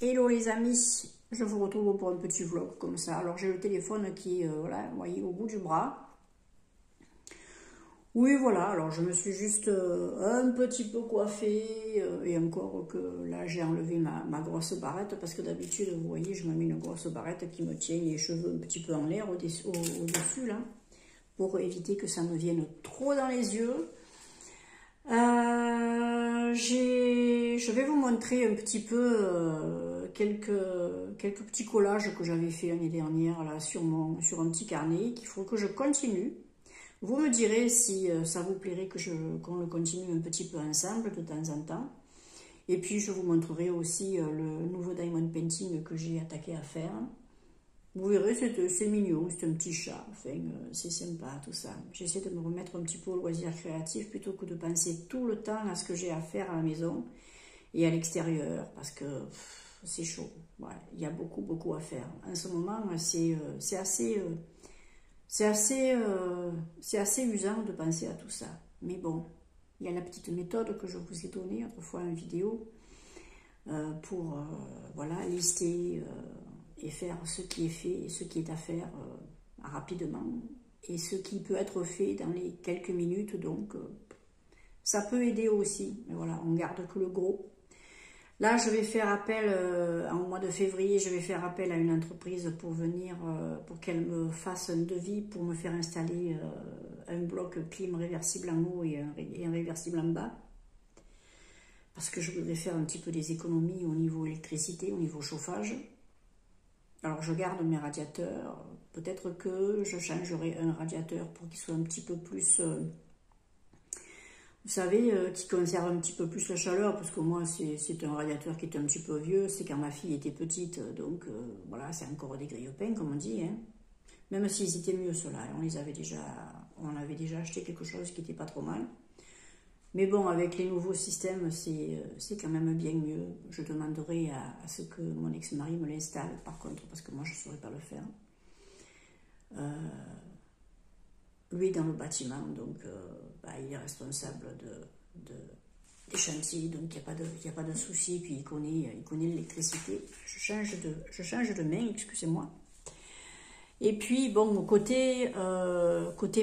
Hello les amis, je vous retrouve pour un petit vlog comme ça. Alors j'ai le téléphone qui est, voilà, vous voyez, au bout du bras. Oui voilà, alors je me suis juste un petit peu coiffée et encore que là j'ai enlevé ma grosse barrette parce que d'habitude vous voyez je me mets une grosse barrette qui me tient les cheveux un petit peu en l'air au-dessus là pour éviter que ça me vienne trop dans les yeux. Je vais vous montrer un petit peu quelques petits collages que j'avais fait l'année dernière là, sur un petit carnet qu'il faut que je continue. Vous me direz si ça vous plairait qu'on le continue un petit peu ensemble de temps en temps. Et puis je vous montrerai aussi le nouveau diamond painting que j'ai attaqué à faire. Vous verrez, c'est mignon, c'est un petit chat, enfin, c'est sympa tout ça. J'essaie de me remettre un petit peu au loisir créatif plutôt que de penser tout le temps à ce que j'ai à faire à la maison et à l'extérieur parce que c'est chaud. Voilà, il y a beaucoup à faire. En ce moment, c'est assez usant de penser à tout ça. Mais bon, il y a la petite méthode que je vous ai donnée autrefois en vidéo pour voilà, lister et faire ce qui est fait et ce qui est à faire rapidement et ce qui peut être fait dans les quelques minutes. Donc, ça peut aider aussi. Mais voilà, on garde que le gros. Là, je vais faire appel, en mois de février, je vais faire appel à une entreprise pour venir, pour qu'elle me fasse un devis pour me faire installer un bloc clim réversible en haut et un réversible en bas. Parce que je voudrais faire un petit peu des économies au niveau électricité, au niveau chauffage. Alors, je garde mes radiateurs. Peut-être que je changerai un radiateur pour qu'il soit un petit peu plus... vous savez, qui conserve un petit peu plus la chaleur, parce que moi, c'est un radiateur qui est un petit peu vieux, c'est quand ma fille était petite, donc voilà, c'est encore des grille-pains, comme on dit, hein. Même s'ils étaient mieux, ceux-là, on avait déjà acheté quelque chose qui n'était pas trop mal. Mais bon, avec les nouveaux systèmes, c'est quand même bien mieux. Je demanderai à ce que mon ex-mari me l'installe, par contre, parce que moi, je ne saurais pas le faire. Lui est dans le bâtiment, donc il est responsable des chantiers, donc il n'y a pas de souci. Puis il connaît l'électricité. Je change de main, excusez-moi. Et puis bon, côté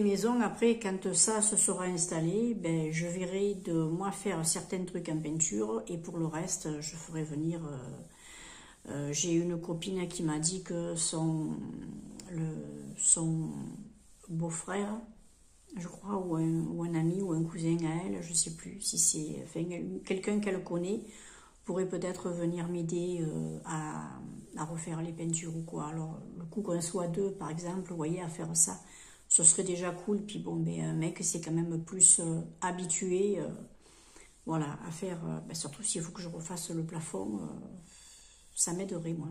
maison, après quand ça se sera installé, ben, je verrai de moi faire certains trucs en peinture et pour le reste, je ferai venir. J'ai une copine qui m'a dit que son beau-frère, je crois, ou un ami ou un cousin à elle, je ne sais plus si c'est enfin, quelqu'un qu'elle connaît, pourrait peut-être venir m'aider à refaire les peintures ou quoi. Alors, le coup qu'on soit deux, par exemple, vous voyez, à faire ça, ce serait déjà cool. Puis bon, mais un mec, c'est quand même plus habitué, voilà, à faire, surtout s'il faut que je refasse le plafond, ça m'aiderait, moi.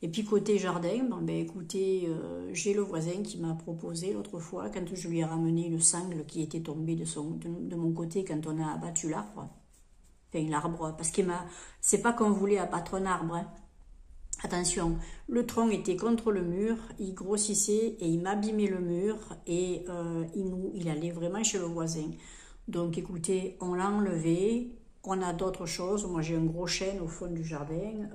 Et puis côté jardin, écoutez, j'ai le voisin qui m'a proposé l'autre fois, quand je lui ai ramené le sangle qui était tombé de mon côté quand on a abattu l'arbre. Enfin l'arbre, parce c'est pas qu'on voulait abattre un arbre, hein. Attention, le tronc était contre le mur, il grossissait et il m'abîmait le mur et il allait vraiment chez le voisin. Donc écoutez, on l'a enlevé. On a d'autres choses. Moi, j'ai un gros chêne au fond du jardin.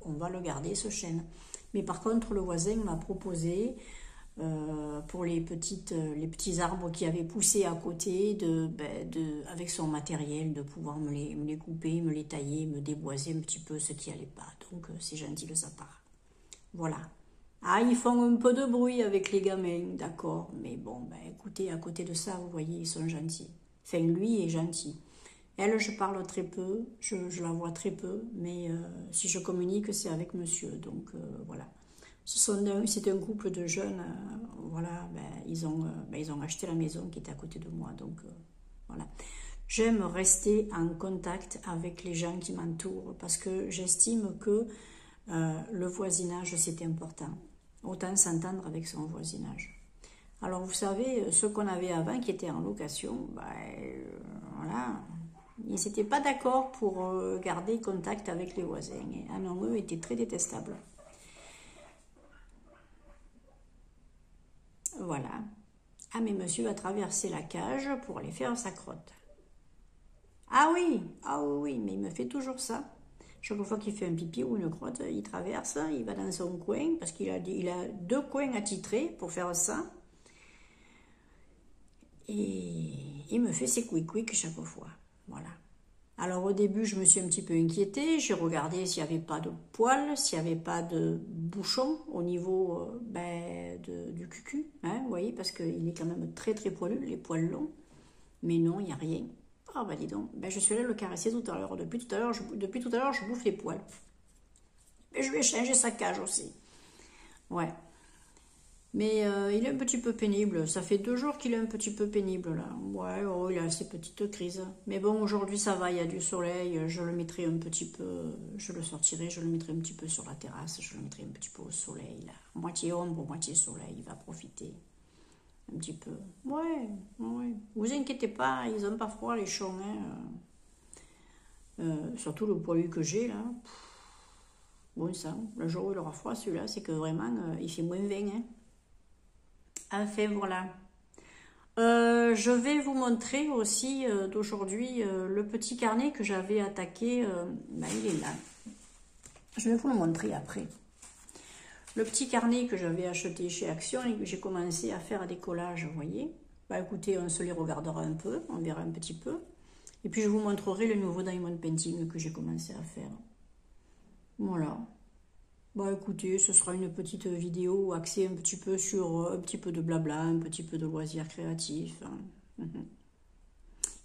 On va le garder, ce chêne. Mais par contre, le voisin m'a proposé, pour les petits arbres qui avaient poussé à côté, avec son matériel, de pouvoir me les couper, me les tailler, me déboiser un petit peu ce qui n'allait pas. Donc, c'est gentil de sa part. Voilà. Ah, ils font un peu de bruit avec les gamins, d'accord. Mais bon, écoutez, à côté de ça, vous voyez, ils sont gentils. Enfin, lui est gentil. Elle, je parle très peu, je la vois très peu, mais si je communique, c'est avec monsieur. Donc voilà. C'est un couple de jeunes, voilà, ils ont acheté la maison qui était à côté de moi. Donc voilà. J'aime rester en contact avec les gens qui m'entourent parce que j'estime que le voisinage, c'est important. Autant s'entendre avec son voisinage. Alors vous savez, ceux qu'on avait avant qui étaient en location, voilà. Ils n'étaient pas d'accord pour garder contact avec les voisins. Ah non, eux étaient très détestables. Voilà. Ah, mais monsieur va traverser la cage pour aller faire sa crotte. Ah oui, mais il me fait toujours ça. Chaque fois qu'il fait un pipi ou une crotte, il traverse, il va dans son coin, parce qu'il a, il a 2 coins attitrés pour faire ça. Et il me fait ses quick chaque fois. Voilà. Alors au début, je me suis un petit peu inquiétée. J'ai regardé s'il n'y avait pas de poils, s'il n'y avait pas de bouchon au niveau du cucu. Hein, vous voyez, parce qu'il est quand même très très poilu, les poils longs. Mais non, il n'y a rien. Ah bah dis donc, je suis allée le caresser tout à l'heure. Depuis tout à l'heure, je bouffe les poils. Et je vais changer sa cage aussi. Ouais. Mais il est un petit peu pénible. Ça fait 2 jours qu'il est un petit peu pénible là. Ouais, oh, il a ses petites crises. Mais bon, aujourd'hui ça va, il y a du soleil. Je le mettrai un petit peu, je le sortirai, je le mettrai un petit peu sur la terrasse. Je le mettrai un petit peu au soleil là. Moitié ombre, moitié soleil, il va profiter. Un petit peu. Ouais, ouais. Vous inquiétez pas, ils n'ont pas froid les chons. Surtout le poilu que j'ai là. Bon sang, le jour où il aura froid celui-là, c'est que vraiment il fait moins 20. Hein. Enfin voilà. Je vais vous montrer aussi d'aujourd'hui le petit carnet que j'avais attaqué. Il est là. Je vais vous le montrer après. Le petit carnet que j'avais acheté chez Action et que j'ai commencé à faire des collages, vous voyez. Écoutez, on se les regardera un peu, on verra un petit peu. Et puis je vous montrerai le nouveau Diamond Painting que j'ai commencé à faire. Voilà. Écoutez, ce sera une petite vidéo axée un petit peu sur un petit peu de blabla, un petit peu de loisirs créatifs. Hein.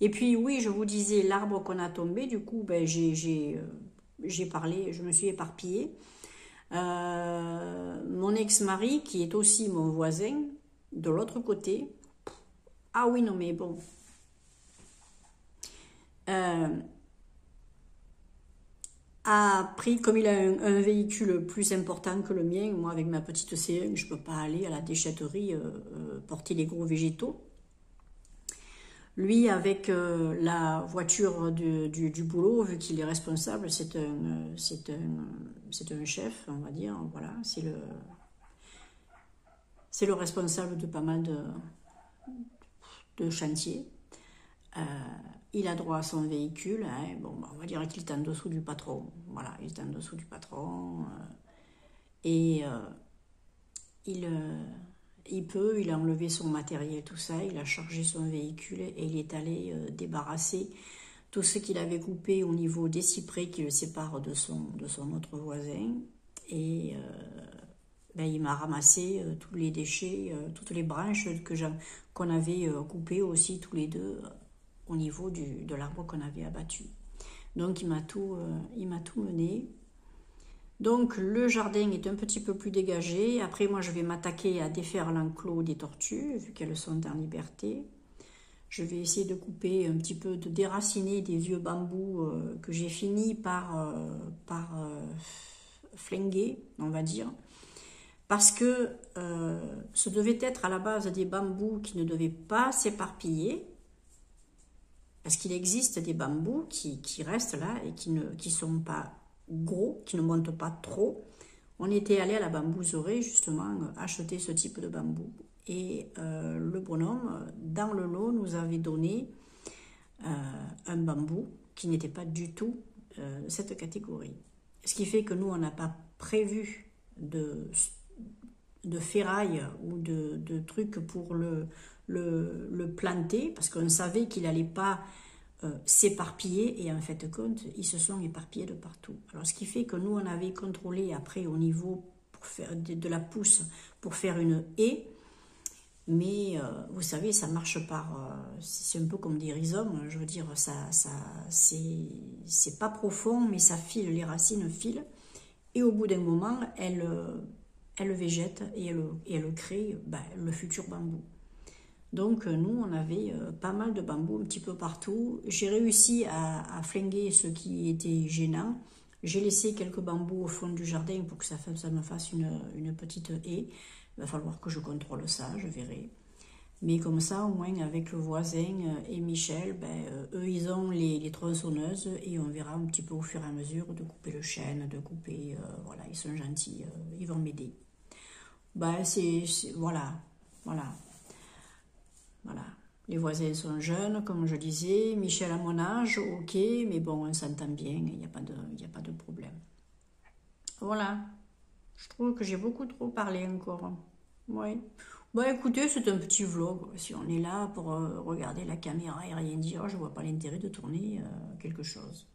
Et puis oui, je vous disais l'arbre qu'on a tombé, du coup j'ai parlé, je me suis éparpillée. Mon ex-mari, qui est aussi mon voisin, de l'autre côté. Ah oui, non mais bon. A pris, comme il a un véhicule plus important que le mien, moi avec ma petite C1, je ne peux pas aller à la déchetterie porter les gros végétaux. Lui, avec la voiture du boulot, vu qu'il est responsable, c'est un chef, on va dire, voilà, c'est le responsable de pas mal de chantiers. Il a droit à son véhicule, hein. Bon, on va dire qu'il est en dessous du patron, voilà, il est en dessous du patron, et il a enlevé son matériel, tout ça, il a chargé son véhicule et il est allé débarrasser tout ce qu'il avait coupé au niveau des cyprès qui le séparent de son autre voisin, et il m'a ramassé tous les déchets, toutes les branches qu'on avait coupées aussi tous les deux, au niveau de l'arbre qu'on avait abattu. Donc il m'a tout mené. Donc le jardin est un petit peu plus dégagé. Après moi je vais m'attaquer à défaire l'enclos des tortues, vu qu'elles sont en liberté. Je vais essayer de couper un petit peu, de déraciner des vieux bambous que j'ai fini par flinguer, on va dire. Parce que ce devait être à la base des bambous qui ne devaient pas s'éparpiller. Parce qu'il existe des bambous qui restent là et qui ne sont pas gros, qui ne montent pas trop. On était allé à la bambouserie justement acheter ce type de bambou. Et le bonhomme, dans le lot, nous avait donné un bambou qui n'était pas du tout cette catégorie. Ce qui fait que nous, on n'a pas prévu de ferraille ou de trucs pour le planter, parce qu'on savait qu'il n'allait pas s'éparpiller, et en fait compte, ils se sont éparpillés de partout. Alors ce qui fait que nous, on avait contrôlé après au niveau pour faire de la pousse pour faire une haie, mais vous savez, ça marche par... c'est un peu comme des rhizomes, je veux dire, c'est pas profond, mais ça file, les racines filent, et au bout d'un moment, elle végète et elle crée le futur bambou. Donc nous, on avait pas mal de bambous un petit peu partout. J'ai réussi à flinguer ce qui était gênant. J'ai laissé quelques bambous au fond du jardin pour que ça me fasse une petite haie. Il va falloir que je contrôle ça, je verrai. Mais comme ça, au moins avec le voisin et Michel, eux, ils ont les tronçonneuses et on verra un petit peu au fur et à mesure de couper le chêne, de couper... voilà, ils sont gentils, ils vont m'aider. Voilà. Voilà. Les voisins sont jeunes, comme je disais. Michel à mon âge, ok, mais bon, on s'entend bien, il n'y a pas de problème. Voilà. Je trouve que j'ai beaucoup trop parlé encore. Oui. Bon, écoutez, c'est un petit vlog. Si on est là pour regarder la caméra et rien dire, je vois pas l'intérêt de tourner quelque chose.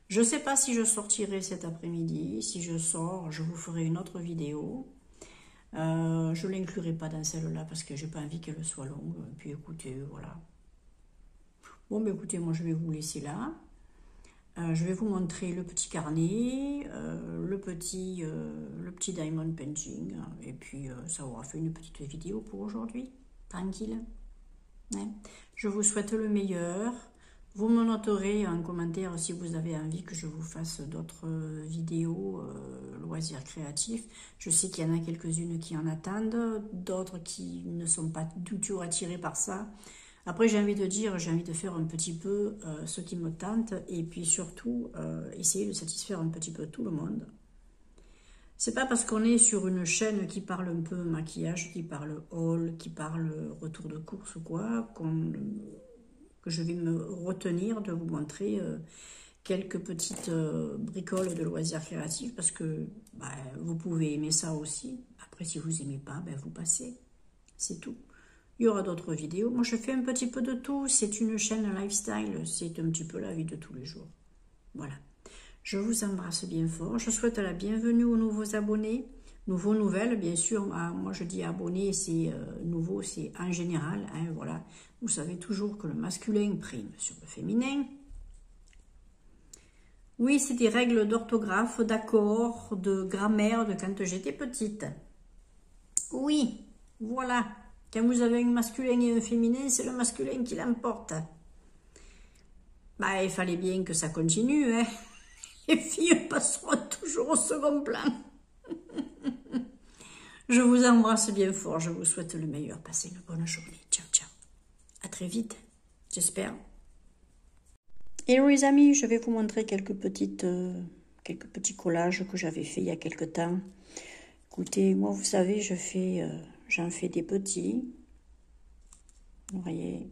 Je sais pas si je sortirai cet après-midi. Si je sors, je vous ferai une autre vidéo. Je l'inclurai pas dans celle-là parce que j'ai pas envie qu'elle soit longue. Puis écoutez, voilà. Bon, ben écoutez, moi je vais vous laisser là. Je vais vous montrer le petit carnet, le petit diamond painting, et puis ça aura fait une petite vidéo pour aujourd'hui, tranquille. Ouais. Je vous souhaite le meilleur. Vous me noterez en commentaire si vous avez envie que je vous fasse d'autres vidéos loisirs créatifs. Je sais qu'il y en a quelques-unes qui en attendent, d'autres qui ne sont pas du tout attirées par ça. Après, j'ai envie de dire, j'ai envie de faire un petit peu ce qui me tente et puis surtout essayer de satisfaire un petit peu tout le monde. C'est pas parce qu'on est sur une chaîne qui parle un peu maquillage, qui parle haul, qui parle retour de course ou quoi, que je vais me retenir de vous montrer quelques petites bricoles de loisirs créatifs parce que bah, vous pouvez aimer ça aussi. Après, si vous aimez pas, ben, vous passez. C'est tout. Il y aura d'autres vidéos. Moi, je fais un petit peu de tout. C'est une chaîne lifestyle. C'est un petit peu la vie de tous les jours. Voilà. Je vous embrasse bien fort. Je souhaite la bienvenue aux nouveaux abonnés. Nouveaux, nouvelles, bien sûr. Moi, je dis abonnés, c'est nouveau, c'est en général. Hein, voilà. Vous savez toujours que le masculin prime sur le féminin. Oui, c'est des règles d'orthographe, d'accord, de grammaire de quand j'étais petite. Oui, voilà. Quand vous avez un masculin et un féminin, c'est le masculin qui l'emporte. Bah, il fallait bien que ça continue, hein. Les filles passeront toujours au second plan. Je vous embrasse bien fort, je vous souhaite le meilleur. Passez une bonne journée. Ciao, ciao. À très vite, j'espère. Hello les amis, je vais vous montrer quelques petits collages que j'avais fait il y a quelques temps. Écoutez, moi, vous savez, j'en fais des petits. Vous voyez,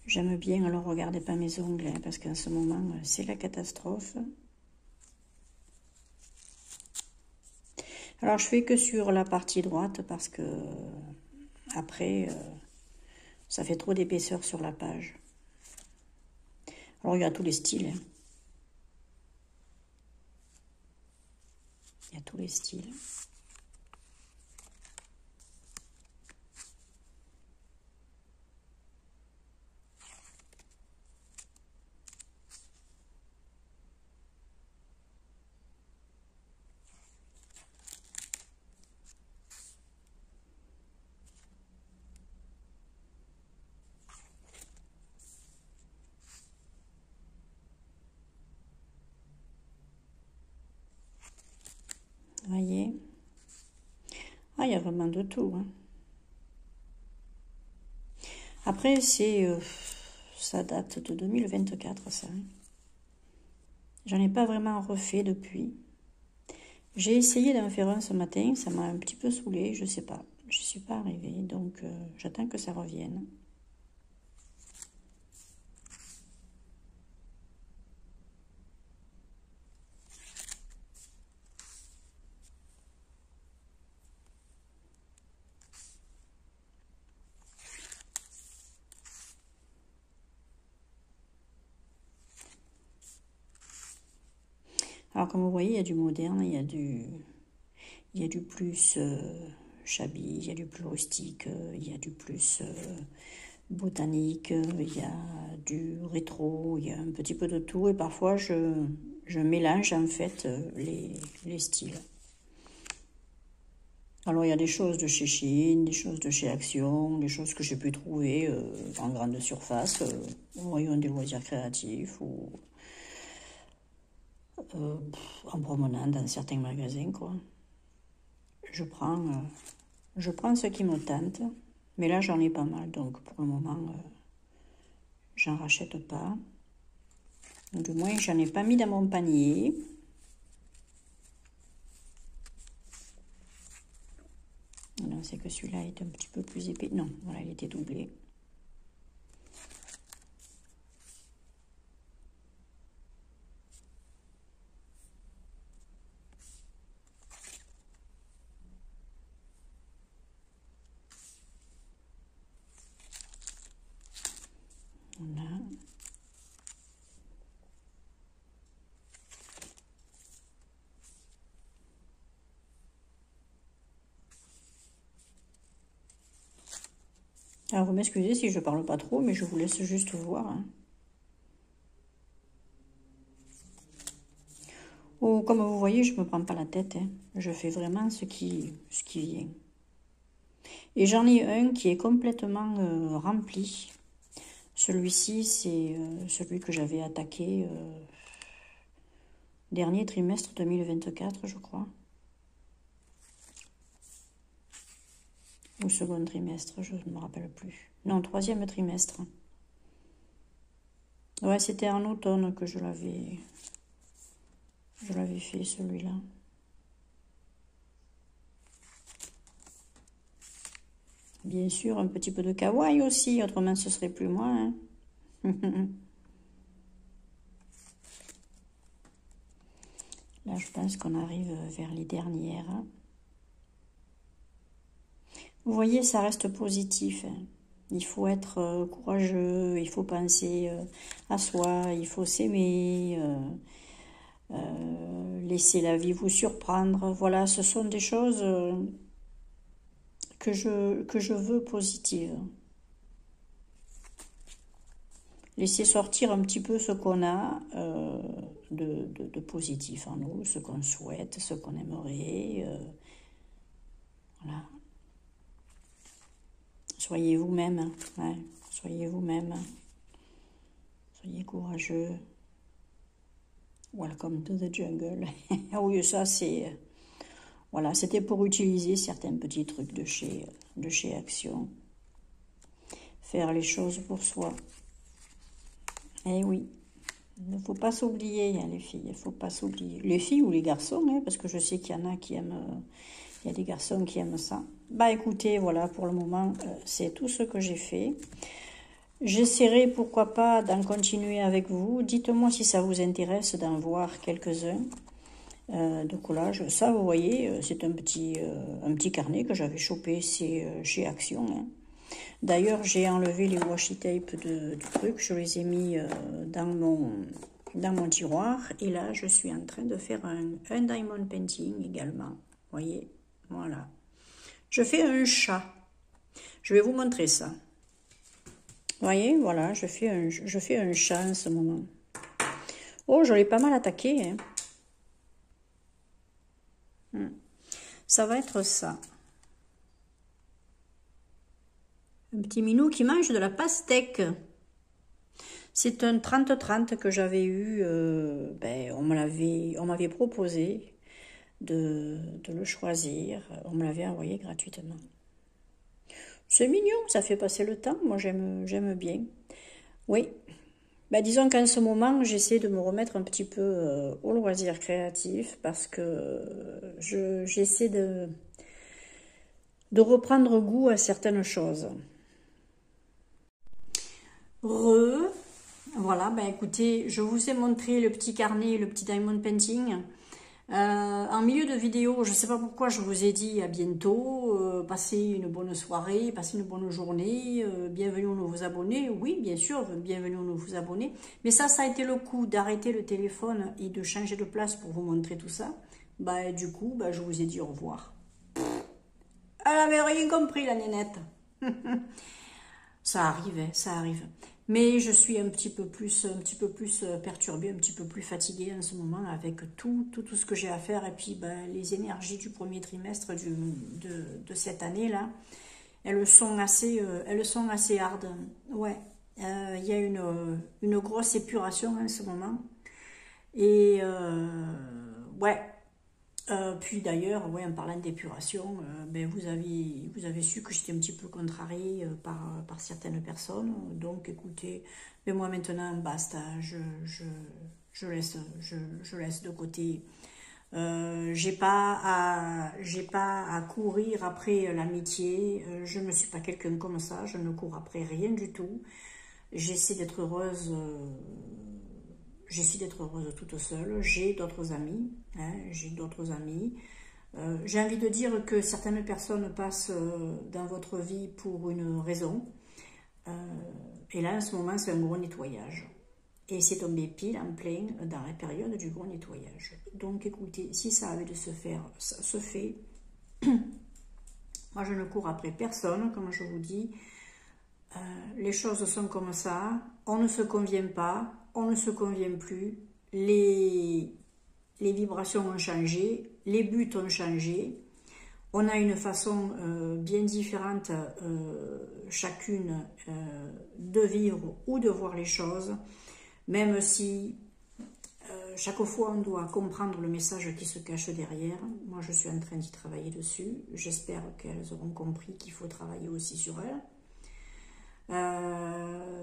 j'aime bien, alors regardez pas mes ongles, hein, parce qu'en ce moment, c'est la catastrophe. Alors, je fais que sur la partie droite, parce que après, ça fait trop d'épaisseur sur la page. Alors, il y a tous les styles. Hein. Il y a tous les styles. Vous voyez? Ah, il y a vraiment de tout. Hein. Après, ça date de 2024, ça. Hein. J'en ai pas vraiment refait depuis. J'ai essayé d'en faire un ce matin, ça m'a un petit peu saoulé, je sais pas. Je suis pas arrivée, donc j'attends que ça revienne. Alors comme vous voyez, il y a du moderne, il y a du plus shabby, il y a du plus rustique, il y a du plus botanique, il y a du rétro, il y a un petit peu de tout. Et parfois, je mélange en fait les styles. Alors, il y a des choses de chez Shein, des choses de chez Action, des choses que j'ai pu trouver en grande surface, au rayon des loisirs créatifs ou en promenant dans certains magasins, quoi. Je prends ce qui me tente, mais là j'en ai pas mal, donc pour le moment j'en rachète pas. Du moins j'en ai pas mis dans mon panier. Voilà. c'est que celui-là est un petit peu plus épais. Non, voilà, il était doublé. Voilà. Alors, vous m'excusez si je parle pas trop, mais je vous laisse juste voir. Hein. Oh, comme vous voyez, je me prends pas la tête. Hein. Je fais vraiment ce qui vient. Et j'en ai un qui est complètement rempli. Celui-ci, c'est celui que j'avais attaqué dernier trimestre 2024, je crois. Ou second trimestre, je ne me rappelle plus. Non, troisième trimestre. Ouais, c'était en automne que je l'avais fait, celui-là. Bien sûr, un petit peu de kawaii aussi, autrement ce serait plus moi. Hein. Là, je pense qu'on arrive vers les dernières. Vous voyez, ça reste positif. Hein. Il faut être courageux, il faut penser à soi, il faut s'aimer, laisser la vie vous surprendre. Voilà, ce sont des choses que je veux positives. Laisser sortir un petit peu ce qu'on a de positif en nous, ce qu'on souhaite, ce qu'on aimerait. Voilà. Soyez vous-même, ouais. Soyez vous-même. Soyez courageux. Welcome to the jungle. Oui, ça c'est... Voilà, c'était pour utiliser certains petits trucs de chez Action. Faire les choses pour soi. Eh oui, il ne faut pas s'oublier, hein, les filles, il ne faut pas s'oublier. Les filles ou les garçons, hein, parce que je sais qu'il y en a qui aiment... il y a des garçons qui aiment ça. Bah écoutez, voilà, pour le moment, c'est tout ce que j'ai fait. J'essaierai, pourquoi pas, d'en continuer avec vous. Dites-moi si ça vous intéresse d'en voir quelques-uns de collage. Ça, vous voyez, c'est un petit carnet que j'avais chopé chez Action. Hein. D'ailleurs, j'ai enlevé les washi tape du truc. Je les ai mis dans mon tiroir. Et là, je suis en train de faire un diamond painting également. Vous voyez, voilà. Je fais un chat. Je vais vous montrer ça. Vous voyez, voilà, je fais un chat en ce moment. Oh, je l'ai pas mal attaqué. Hein. Ça va être ça. Un petit minou qui mange de la pastèque. C'est un 30-30 que j'avais eu. On m'avait proposé de le choisir. On me l'avait envoyé gratuitement. C'est mignon, ça fait passer le temps. Moi, j'aime bien. Oui. Ben, disons qu'en ce moment, j'essaie de me remettre un petit peu au loisir créatif parce que j'essaie de reprendre goût à certaines choses. Voilà, ben écoutez, je vous ai montré le petit carnet, le petit diamond painting. En milieu de vidéo, je ne sais pas pourquoi je vous ai dit à bientôt, passez une bonne soirée, passez une bonne journée, bienvenue aux nouveaux abonnés. Oui, bien sûr, bienvenue aux nouveaux abonnés. Mais ça a été le coup d'arrêter le téléphone et de changer de place pour vous montrer tout ça. Bah, du coup, bah, je vous ai dit au revoir. Elle n'avait rien compris, la nénette. Ça arrive, hein, ça arrive. Mais je suis un petit peu plus perturbée, un petit peu plus fatiguée en ce moment avec tout ce que j'ai à faire. Et puis ben, les énergies du premier trimestre de cette année-là, elles sont assez hardes. Ouais, il y a une grosse épuration en ce moment. Et ouais. Puis d'ailleurs, ouais, en parlant d'épuration, ben vous avez su que j'étais un petit peu contrariée par certaines personnes. Donc écoutez, mais moi maintenant, basta, je laisse de côté J'ai pas à courir après l'amitié. Je ne suis pas quelqu'un comme ça. Je ne cours après rien du tout. J'essaie d'être heureuse. J'essaie d'être heureuse toute seule. J'ai d'autres amis. Hein, j'ai d'autres amis. J'ai envie de dire que certaines personnes passent dans votre vie pour une raison. Et là, en ce moment, c'est un gros nettoyage. Et c'est tombé pile en plein dans la période du gros nettoyage. Donc écoutez, si ça avait de se faire, ça se fait. Moi, je ne cours après personne, comme je vous dis. Les choses sont comme ça. On ne se convient pas, on ne se convient plus. Les vibrations ont changé, les buts ont changé. On a une façon bien différente, chacune, de vivre ou de voir les choses. Même si chaque fois on doit comprendre le message qui se cache derrière. Moi je suis en train d'y travailler dessus. J'espère qu'elles auront compris qu'il faut travailler aussi sur elles.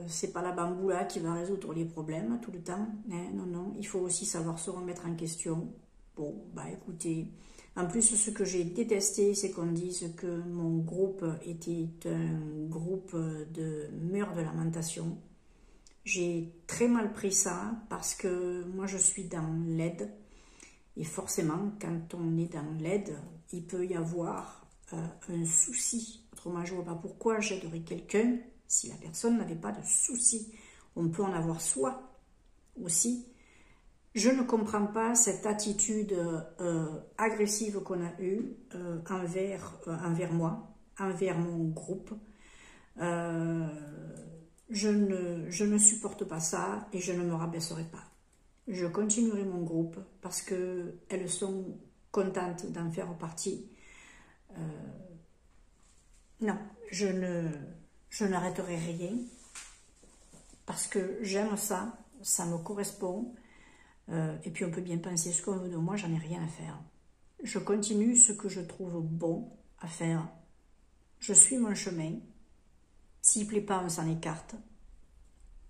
C'est pas la bamboula qui va résoudre les problèmes tout le temps. Hein, non, non, il faut aussi savoir se remettre en question. Bon, bah écoutez, en plus ce que j'ai détesté, c'est qu'on dise que mon groupe était un groupe de murs de lamentation. J'ai très mal pris ça parce que moi je suis dans l'aide et forcément quand on est dans l'aide, il peut y avoir un souci. Autrement, je ne vois pas pourquoi j'aiderais quelqu'un si la personne n'avait pas de souci. On peut en avoir soi aussi. Je ne comprends pas cette attitude agressive qu'on a eue envers moi, envers mon groupe. Je ne supporte pas ça et je ne me rabaisserai pas. Je continuerai mon groupe parce qu'elles sont contentes d'en faire partie. Non, je n'arrêterai rien parce que j'aime ça, ça me correspond. Et puis on peut bien penser ce qu'on veut de moi, j'en ai rien à faire. Je continue ce que je trouve bon à faire. Je suis mon chemin. S'il ne plaît pas, on s'en écarte.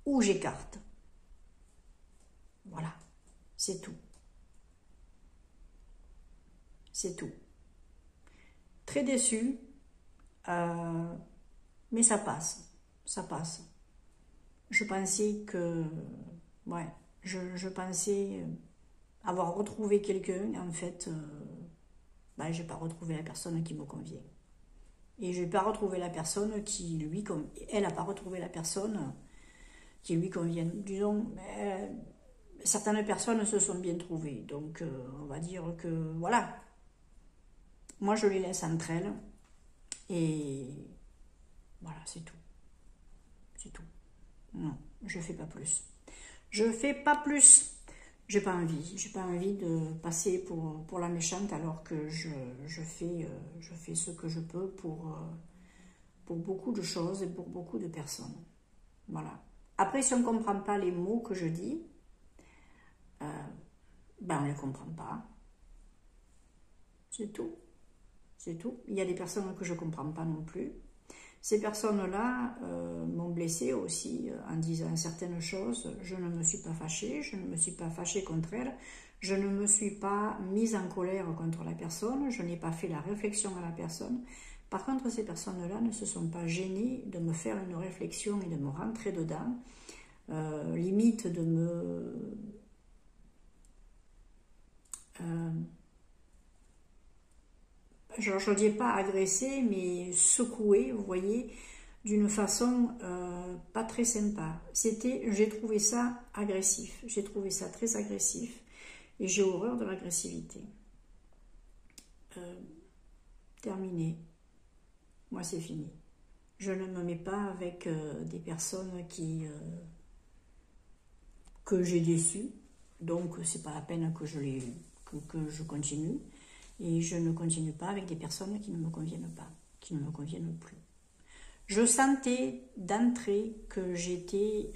Ou j'écarte. Voilà, c'est tout. C'est tout. Très déçue, mais ça passe. Ça passe. Je pensais que... Ouais, je pensais avoir retrouvé quelqu'un. En fait, je n'ai pas retrouvé la personne qui me convient. Et je n'ai pas retrouvé la personne qui lui convient. Elle n'a pas retrouvé la personne qui lui convient. Disons, certaines personnes se sont bien trouvées. Donc, on va dire que, voilà. Moi, je les laisse entre elles. Et voilà, c'est tout. C'est tout. Non, je ne fais pas plus. Je ne fais pas plus. J'ai pas envie. J'ai pas envie de passer pour la méchante alors que je fais ce que je peux pour beaucoup de choses et pour beaucoup de personnes. Voilà. Après, si on ne comprend pas les mots que je dis, on ne les comprend pas. C'est tout. C'est tout. Il y a des personnes que je ne comprends pas non plus. Ces personnes-là m'ont blessée aussi en disant certaines choses. Je ne me suis pas fâchée, je ne me suis pas fâchée contre elles. Je ne me suis pas mise en colère contre la personne. Je n'ai pas fait la réflexion à la personne. Par contre, ces personnes-là ne se sont pas gênées de me faire une réflexion et de me rentrer dedans. Limite de me... je ne dis pas agresser, mais secouer, vous voyez, d'une façon pas très sympa. J'ai trouvé ça agressif, j'ai trouvé ça très agressif, et j'ai horreur de l'agressivité. Terminé. Moi, c'est fini. Je ne me mets pas avec des personnes que j'ai déçues, donc c'est pas la peine que je continue. Et je ne continue pas avec des personnes qui ne me conviennent pas, qui ne me conviennent plus. Je sentais d'entrée que j'étais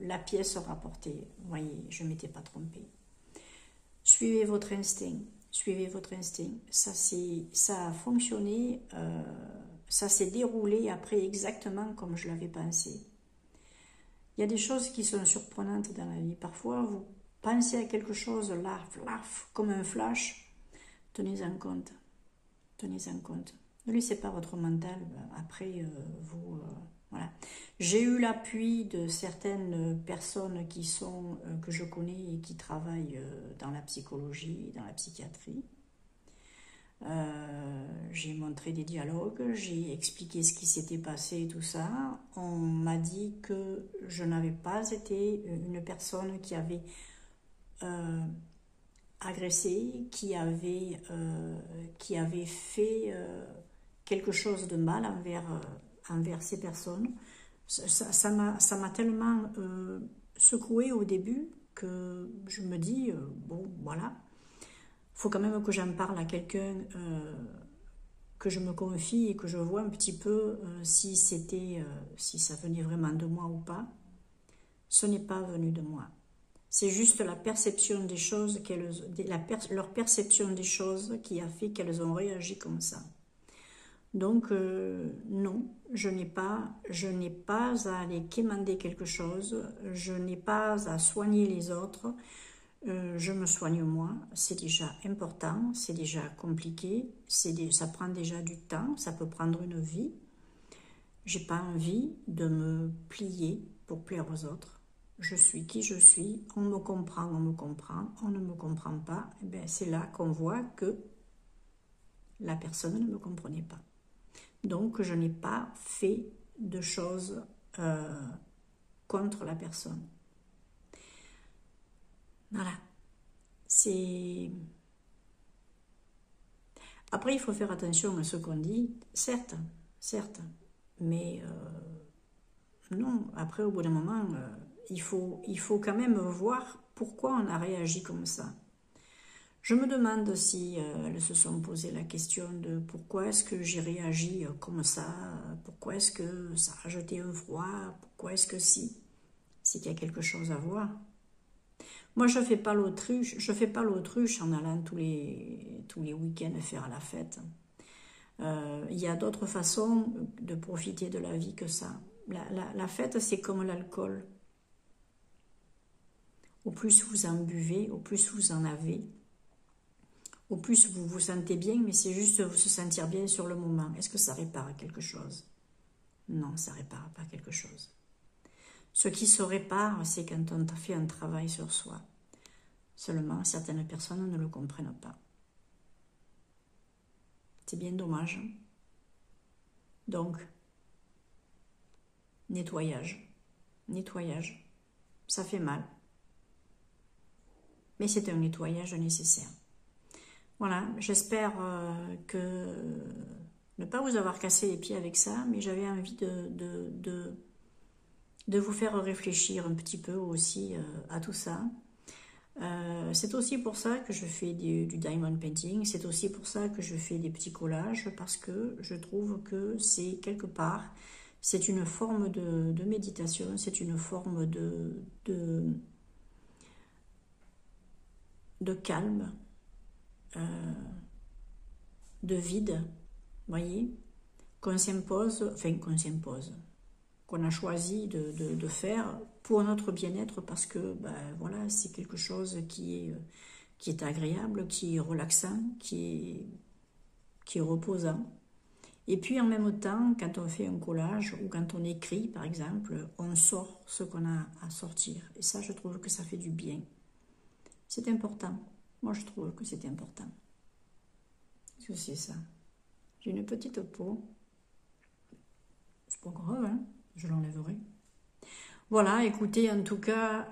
la pièce rapportée. Vous voyez, je ne m'étais pas trompée. Suivez votre instinct. Suivez votre instinct. Ça a fonctionné, ça s'est déroulé après exactement comme je l'avais pensé. Il y a des choses qui sont surprenantes dans la vie. Parfois, vous pensez à quelque chose là, comme un flash, tenez-en compte. Tenez-en compte. Ne laissez pas votre mental, après, voilà. J'ai eu l'appui de certaines personnes que je connais et qui travaillent dans la psychologie, dans la psychiatrie. J'ai montré des dialogues, j'ai expliqué ce qui s'était passé, tout ça. On m'a dit que je n'avais pas été une personne qui avait agressé, qui avait fait quelque chose de mal envers ces personnes. Ça m'a tellement secouée au début que je me dis, bon, voilà, faut quand même que j'en parle à quelqu'un, que je me confie et que je vois un petit peu si ça venait vraiment de moi ou pas. Ce n'est pas venu de moi. C'est juste la perception des choses, leur perception des choses qui a fait qu'elles ont réagi comme ça. Donc non, je n'ai pas à aller quémander quelque chose, je n'ai pas à soigner les autres, je me soigne moi, c'est déjà important, c'est déjà compliqué, ça prend déjà du temps, ça peut prendre une vie. J'ai pas envie de me plier pour plaire aux autres. Je suis qui je suis, on me comprend, on ne me comprend pas, et bien c'est là qu'on voit que la personne ne me comprenait pas. Donc je n'ai pas fait de choses contre la personne. Voilà. Après, il faut faire attention à ce qu'on dit, certes, mais non, après, au bout d'un moment, il faut quand même voir pourquoi on a réagi comme ça. Je me demande si elles se sont posé la question de pourquoi est-ce que j'ai réagi comme ça, pourquoi est-ce que ça a jeté un froid, pourquoi est-ce que c'est qu'il y a quelque chose à voir. Moi, je fais pas l'autruche en allant tous les week-ends faire la fête. Il y a d'autres façons de profiter de la vie que ça. La fête, c'est comme l'alcool. Au plus vous en buvez, au plus vous en avez, au plus vous vous sentez bien, mais c'est juste vous se sentir bien sur le moment. Est-ce que ça répare quelque chose? Non, ça répare pas quelque chose. Ce qui se répare, c'est quand on fait un travail sur soi. Seulement, certaines personnes ne le comprennent pas. C'est bien dommage. Donc, nettoyage. Ça fait mal. Mais c'est un nettoyage nécessaire. Voilà, j'espère que ne pas vous avoir cassé les pieds avec ça, mais j'avais envie de vous faire réfléchir un petit peu aussi à tout ça. C'est aussi pour ça que je fais du diamond painting, c'est aussi pour ça que je fais des petits collages, parce que je trouve que c'est quelque part, c'est une forme de méditation, c'est une forme de calme, de vide, voyez, qu'on a choisi de faire pour notre bien-être, parce que voilà, c'est quelque chose qui est agréable, qui est relaxant, qui est reposant. Et puis en même temps, quand on fait un collage ou quand on écrit par exemple, on sort ce qu'on a à sortir. Et ça, je trouve que ça fait du bien. C'est important. Moi, je trouve que c'est important. Qu'est-ce que c'est ça? J'ai une petite peau. C'est pas grave, hein? Je l'enlèverai. Voilà, écoutez, en tout cas,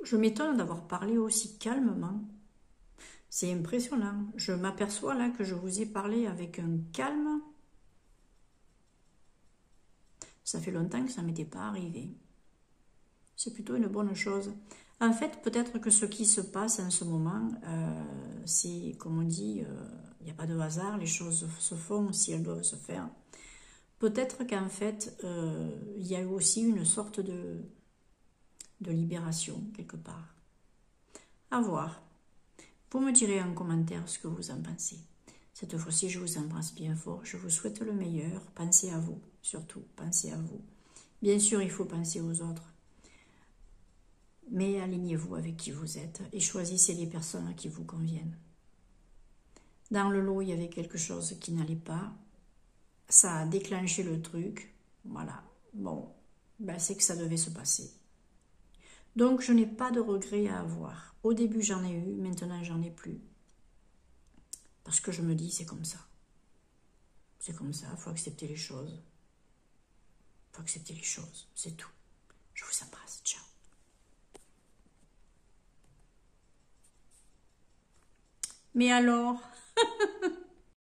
je m'étonne d'avoir parlé aussi calmement. C'est impressionnant. Je m'aperçois là que je vous ai parlé avec un calme. Ça fait longtemps que ça ne m'était pas arrivé. C'est plutôt une bonne chose. En fait, peut-être que ce qui se passe en ce moment, c'est, comme on dit, il n'y a pas de hasard, les choses se font si elles doivent se faire. Peut-être qu'en fait, il y a eu aussi une sorte de libération, quelque part. À voir. Vous me direz en commentaire ce que vous en pensez. Cette fois-ci, je vous embrasse bien fort. Je vous souhaite le meilleur. Pensez à vous, surtout. Pensez à vous. Bien sûr, il faut penser aux autres. Mais alignez-vous avec qui vous êtes et choisissez les personnes qui vous conviennent. Dans le lot, il y avait quelque chose qui n'allait pas. Ça a déclenché le truc. Voilà. Bon, ben c'est que ça devait se passer. Donc, je n'ai pas de regrets à avoir. Au début, j'en ai eu. Maintenant, j'en ai plus. Parce que je me dis, c'est comme ça. C'est comme ça. Il faut accepter les choses. Il faut accepter les choses. C'est tout. Je vous embrasse. Ciao. Mais alors,